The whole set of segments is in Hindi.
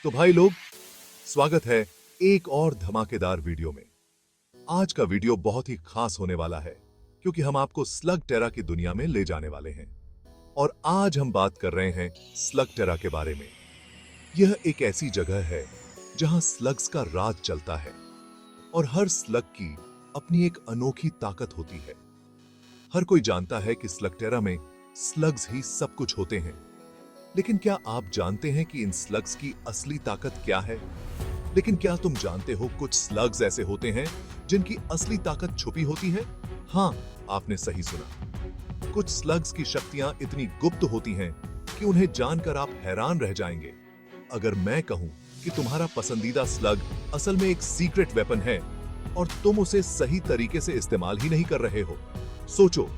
तो भाई लोग, स्वागत है एक और धमाकेदार वीडियो में। आज का वीडियो बहुत ही खास होने वाला है क्योंकि हम आपको स्लग टेरा की दुनिया में ले जाने वाले हैं। और आज हम बात कर रहे हैं स्लग टेरा के बारे में। यह एक ऐसी जगह है जहां स्लग्स का राज चलता है और हर स्लग की अपनी एक अनोखी ताकत होती है। हर कोई जानता है कि स्लग टेरा में स्लग्स ही सब कुछ होते हैं, लेकिन क्या आप जानते हैं कि इन स्लग्स की असली ताकत क्या है? लेकिन क्या तुम जानते हो कुछ स्लग्स ऐसे होते हैं जिनकी असली ताकत छुपी होती है? हाँ, आपने सही सुना। कुछ स्लग्स की शक्तियां इतनी गुप्त होती हैं कि उन्हें जानकर आप हैरान रह जाएंगे। अगर मैं कहूं कि तुम्हारा पसंदीदा स्लग असल में एक सीक्रेट वेपन है और तुम उसे सही तरीके से इस्तेमाल ही नहीं कर रहे हो। सोचो,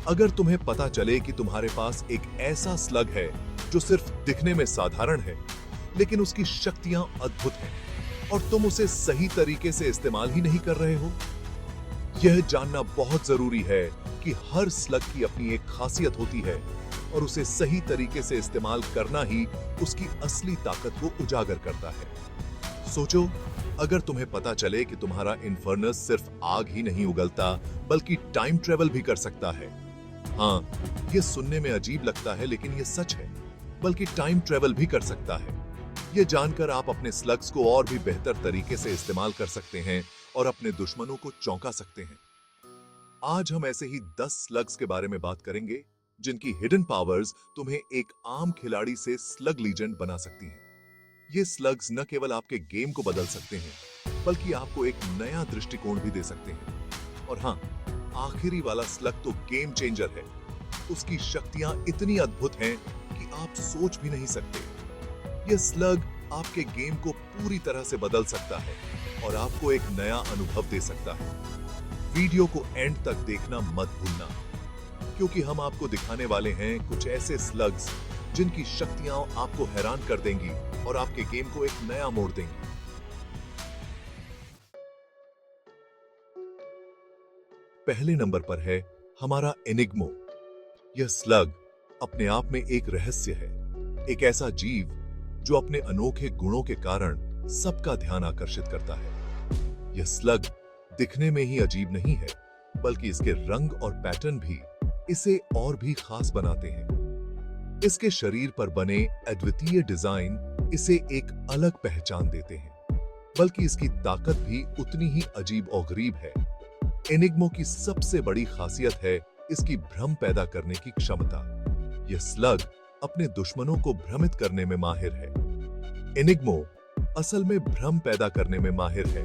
अगर तुम्हें पता चले कि तुम्हारे पास एक ऐसा स्लग है जो सिर्फ दिखने में साधारण है, लेकिन उसकी शक्तियां अद्भुत हैं और तुम उसे सही तरीके से इस्तेमाल ही नहीं कर रहे हो। यह जानना बहुत जरूरी है कि हर स्लग की अपनी एक खासियत होती है और उसे सही तरीके से इस्तेमाल करना ही उसकी असली ताकत को उजागर करता है। सोचो, अगर तुम्हें पता चले कि तुम्हारा इन्फर्नस सिर्फ आग ही नहीं उगलता बल्कि टाइम ट्रेवल भी कर सकता है। हाँ, यह सुनने में अजीब लगता है लेकिन यह सच है, बल्कि टाइम ट्रेवल भी कर सकता है। यह जानकर आप अपने स्लग्स को और भी बेहतर तरीके से इस्तेमाल कर सकते हैं और अपने दुश्मनों को चौंका सकते हैं। आज हम ऐसे ही 10 स्लग्स के बारे में बात करेंगे जिनकी हिडन पावर्स तुम्हें एक आम खिलाड़ी से स्लग लीजेंड बना सकती हैं। ये स्लग्स न केवल आपके गेम को बदल सकते हैं, बल्कि आपको एक नया दृष्टिकोण भी दे सकते हैं। और हाँ, आखिरी वाला स्लग तो गेम चेंजर है। उसकी शक्तियां इतनी अद्भुत हैं कि आप सोच भी नहीं सकते। यह स्लग आपके गेम को पूरी तरह से बदल सकता है और आपको एक नया अनुभव दे सकता है। वीडियो को एंड तक देखना मत भूलना, क्योंकि हम आपको दिखाने वाले हैं कुछ ऐसे स्लग्स जिनकी शक्तियां आपको हैरान कर देंगी और आपके गेम को एक नया मोड़ देंगी। पहले नंबर पर है हमारा एनिग्मो। यह स्लग अपने आप में एक रहस्य है, एक ऐसा जीव जो अपने अनोखे गुणों के कारण सबका ध्यान आकर्षित करता है। यह स्लग दिखने में ही अजीब नहीं है, बल्कि इसके रंग और पैटर्न भी इसे और भी खास बनाते हैं। इसके शरीर पर बने अद्वितीय डिजाइन इसे एक अलग पहचान देते हैं, बल्कि इसकी ताकत भी उतनी ही अजीब और गरीब है। एनिग्मो की सबसे बड़ी खासियत है इसकी भ्रम पैदा करने की क्षमता। यह स्लग अपने दुश्मनों को भ्रमित करने में माहिर है। एनिग्मो असल में भ्रम पैदा करने में माहिर है।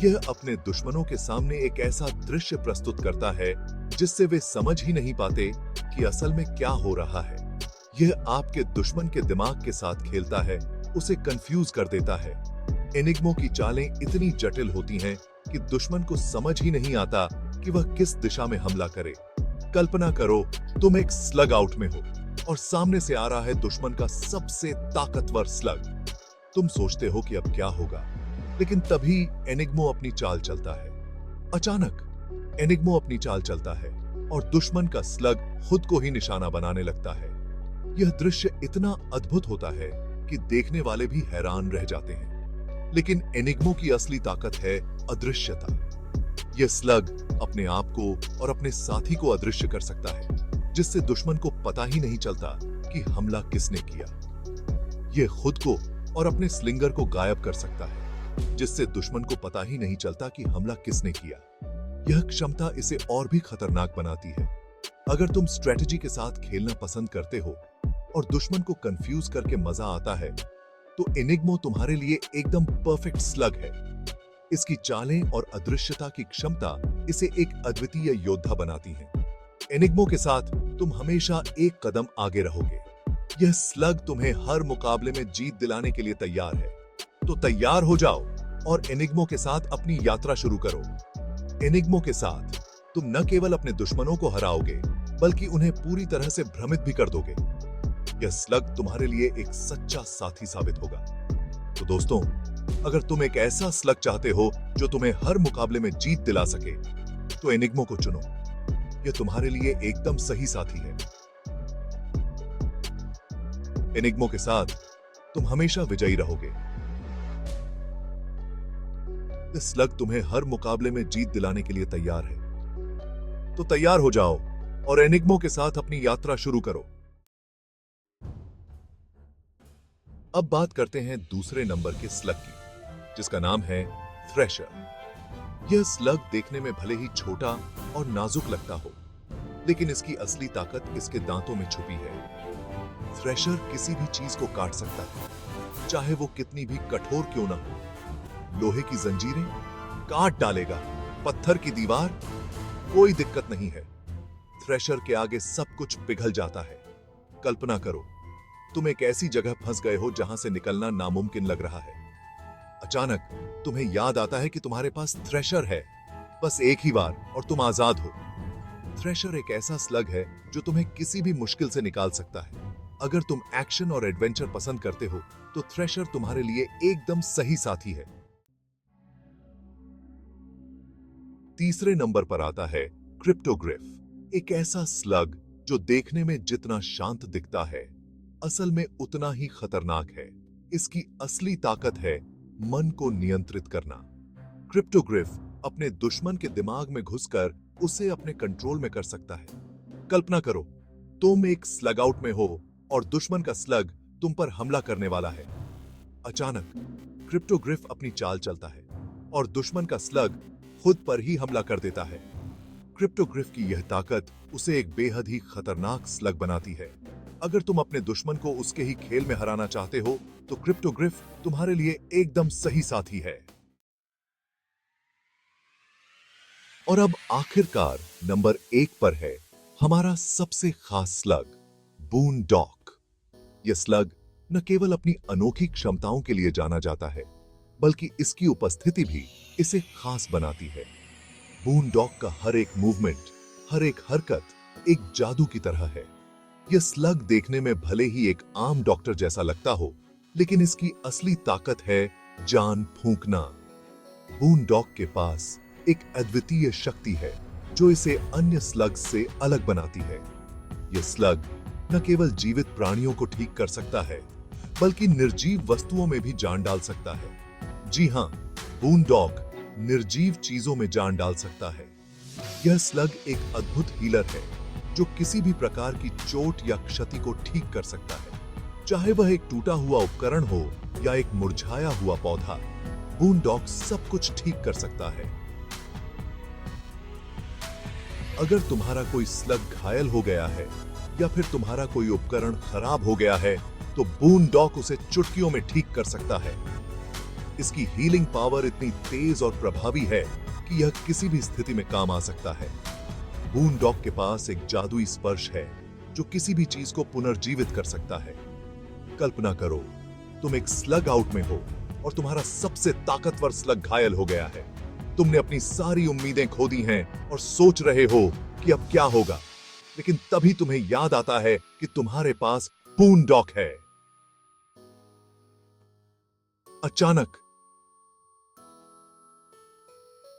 यह अपने दुश्मनों के सामने एक ऐसा दृश्य प्रस्तुत करता है जिससे वे समझ ही नहीं पाते कि असल में क्या हो रहा है। यह आपके दुश्मन के दिमाग के साथ खेलता है, उसे कंफ्यूज कर देता है। एनिग्मो की चालें इतनी जटिल होती हैं कि दुश्मन को समझ ही नहीं आता कि वह किस दिशा में हमला करे। कल्पना करो, तुम एक स्लग आउट में हो और सामने से आ रहा है दुश्मन का सबसे ताकतवर स्लग। तुम सोचते हो कि अब क्या होगा, लेकिन तभी एनिग्मो अपनी चाल चलता है। अचानक एनिग्मो अपनी चाल चलता है और दुश्मन का स्लग खुद को ही निशाना बनाने लगता है। यह दृश्य इतना अद्भुत होता है कि देखने वाले भी हैरान रह जाते हैं। लेकिन एनिग्मो की असली ताकत है अदृश्यता। यह स्लग अपने आप को और अपने साथी को अदृश्य कर सकता है, जिससे दुश्मन को पता ही नहीं चलता कि हमला किसने किया। यह खुद को और अपने स्लिंगर को गायब कर सकता है, जिससे दुश्मन को पता ही नहीं चलता कि हमला किसने किया। यह क्षमता इसे और भी खतरनाक बनाती है। अगर तुम स्ट्रेटजी के साथ खेलना पसंद करते हो और दुश्मन को कंफ्यूज करके मजा आता है, तो एनिग्मो तुम्हारे लिए एकदम परफेक्ट स्लग है। इसकी चालें और अदृश्यता की क्षमता इसे एक अद्वितीय योद्धा बनाती है। एनिग्मो के साथ तुम हमेशा एक कदम आगे रहोगे। यह स्लग तुम्हें हर मुकाबले में जीत दिलाने के लिए तैयार है। तो तैयार हो जाओ और एनिग्मो के साथ अपनी यात्रा शुरू करो। एनिग्मो के साथ तुम न केवल अपने दुश्मनों को हराओगे, बल्कि उन्हें पूरी तरह से भ्रमित भी कर दोगे। यह स्लग तुम्हारे लिए एक सच्चा साथी साबित होगा। तो दोस्तों, अगर तुम एक ऐसा स्लग चाहते हो जो तुम्हें हर मुकाबले में जीत दिला सके, तो एनिग्मो को चुनो। यह तुम्हारे लिए एकदम सही साथी है। एनिग्मो के साथ तुम हमेशा विजयी रहोगे इस स्लग तुम्हें हर मुकाबले में जीत दिलाने के लिए तैयार है। तो तैयार हो जाओ और एनिग्मो के साथ अपनी यात्रा शुरू करो। अब बात करते हैं दूसरे नंबर के स्लग की, जिसका नाम है थ्रेशर। यह स्लग देखने में भले ही छोटा और नाजुक लगता हो, लेकिन इसकी असली ताकत इसके दांतों में छुपी है। थ्रेशर किसी भी चीज को काट सकता है, चाहे वो कितनी भी कठोर क्यों ना हो। लोहे की जंजीरें काट डालेगा, पत्थर की दीवार, कोई दिक्कत नहीं है। थ्रेशर के आगे सब कुछ पिघल जाता है। कल्पना करो, तुम एक ऐसी जगह फंस गए हो जहां से निकलना नामुमकिन लग रहा है। अचानक तुम्हें याद आता है कि तुम्हारे पास थ्रेशर है, बस एक ही बार और तुम आजाद हो। थ्रेशर एक ऐसा स्लग है जो तुम्हें किसी भी मुश्किल से निकाल सकता है। अगर तुम एक्शन और एडवेंचर पसंद करते हो तो थ्रेशर तुम्हारे लिए एकदम सही साथी है। तीसरे नंबर पर आता है क्रिप्टोग्रिफ, एक ऐसा स्लग जो देखने में जितना शांत दिखता है, असल में उतना ही खतरनाक है। इसकी असली ताकत है मन को नियंत्रित करना। क्रिप्टोग्रिफ अपने दुश्मन के दिमाग में घुसकर उसे अपने कंट्रोल में कर सकता है। कल्पना करो, तुम एक स्लग आउट में हो और दुश्मन का स्लग तुम पर हमला करने वाला है। अचानक क्रिप्टोग्रिफ अपनी चाल चलता है और दुश्मन का स्लग खुद पर ही हमला कर देता है। क्रिप्टोग्रिफ की यह ताकत उसे एक बेहद ही खतरनाक स्लग बनाती है। अगर तुम अपने दुश्मन को उसके ही खेल में हराना चाहते हो तो क्रिप्टोग्रिफ तुम्हारे लिए एकदम सही साथी है। और अब आखिरकार नंबर 1 पर है हमारा सबसे खास स्लग, बूनडॉक। यह स्लग न केवल अपनी अनोखी क्षमताओं के लिए जाना जाता है, बल्कि इसकी उपस्थिति भी इसे खास बनाती है। बूनडॉक का हर एक मूवमेंट, हर एक हरकत एक जादू की तरह है। यह स्लग देखने में भले ही एक आम डॉक्टर जैसा लगता हो, लेकिन इसकी असली ताकत है जान फूंकना। बूनडॉक के पास एक अद्वितीय शक्ति है जो इसे अन्य स्लग से अलग बनाती है। यह स्लग न केवल जीवित प्राणियों को ठीक कर सकता है, बल्कि निर्जीव वस्तुओं में भी जान डाल सकता है। जी हां, बूनडॉक निर्जीव चीजों में जान डाल सकता है। यह स्लग एक अद्भुत हीलर है जो किसी भी प्रकार की चोट या क्षति को ठीक कर सकता है। चाहे वह एक टूटा हुआ उपकरण हो या एक मुरझाया हुआ पौधा, बूनडॉक सब कुछ ठीक कर सकता है। अगर तुम्हारा कोई स्लग घायल हो गया है या फिर तुम्हारा कोई उपकरण खराब हो गया है, तो बूनडॉक उसे चुटकियों में ठीक कर सकता है। इसकी हीलिंग पावर इतनी तेज और प्रभावी है कि यह किसी भी स्थिति में काम आ सकता है। बूनडॉक के पास एक जादुई स्पर्श है जो किसी भी चीज को पुनर्जीवित कर सकता है। कल्पना करो, तुम एक स्लग आउट में हो और तुम्हारा सबसे ताकतवर स्लग घायल हो गया है। तुमने अपनी सारी उम्मीदें खो दी हैं और सोच रहे हो कि अब क्या होगा, लेकिन तभी तुम्हें याद आता है कि तुम्हारे पास बूनडॉक है। अचानक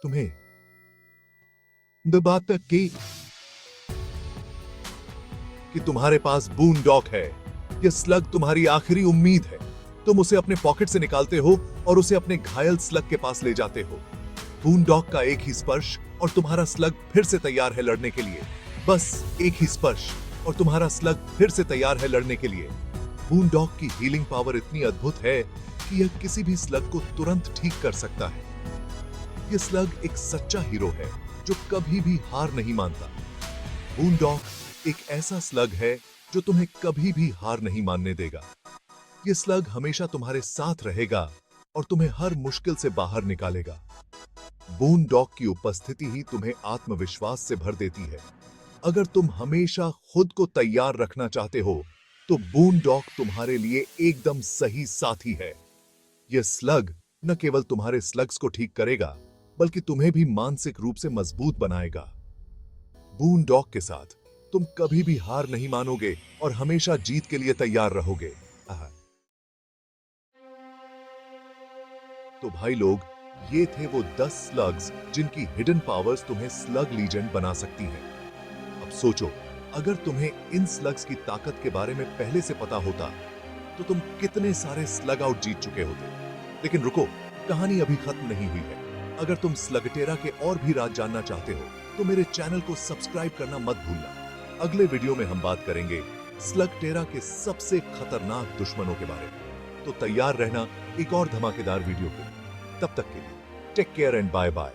तुम्हें बात तक कि तुम्हारे पास बूनडॉक है। यह स्लग तुम्हारी आखिरी उम्मीद है। तुम उसे अपने पॉकेट से निकालते हो और उसे अपने घायल स्लग के पास ले जाते हो। बूनडॉक का एक ही स्पर्श और तुम्हारा स्लग फिर से तैयार है लड़ने के लिए। बस एक ही स्पर्श और तुम्हारा स्लग फिर से तैयार है लड़ने के लिए। बूनडॉक की हीलिंग पावर इतनी अद्भुत है कि यह किसी भी स्लग को तुरंत ठीक कर सकता है। यह स्लग एक सच्चा हीरो है जो कभी भी हार नहीं मानता। बूनडॉक एक ऐसा स्लग है जो तुम्हें कभी भी हार नहीं मानने देगा। यह स्लग हमेशा तुम्हारे साथ रहेगा और तुम्हें हर मुश्किल से बाहर निकालेगा। बूनडॉक की उपस्थिति ही तुम्हें आत्मविश्वास से भर देती है। अगर तुम हमेशा खुद को तैयार रखना चाहते हो तो बूनडॉक तुम्हारे लिए एकदम सही साथी है। यह स्लग न केवल तुम्हारे स्लग्स को ठीक करेगा, बल्कि तुम्हें भी मानसिक रूप से मजबूत बनाएगा। बूनडॉक के साथ तुम कभी भी हार नहीं मानोगे और हमेशा जीत के लिए तैयार रहोगे। तो भाई लोग, ये थे वो 10 स्लग्स जिनकी हिडन पावर्स तुम्हें स्लग लीजेंड बना सकती हैं। अब सोचो, अगर तुम्हें इन स्लग्स की ताकत के बारे में पहले से पता होता तो तुम कितने सारे स्लग आउट जीत चुके होते। लेकिन रुको, कहानी अभी खत्म नहीं हुई है। अगर तुम स्लगटेरा के और भी राज जानना चाहते हो तो मेरे चैनल को सब्सक्राइब करना मत भूलना। अगले वीडियो में हम बात करेंगे स्लगटेरा के सबसे खतरनाक दुश्मनों के बारे में। तो तैयार रहना एक और धमाकेदार वीडियो के लिए। तब तक के लिए take care and bye bye.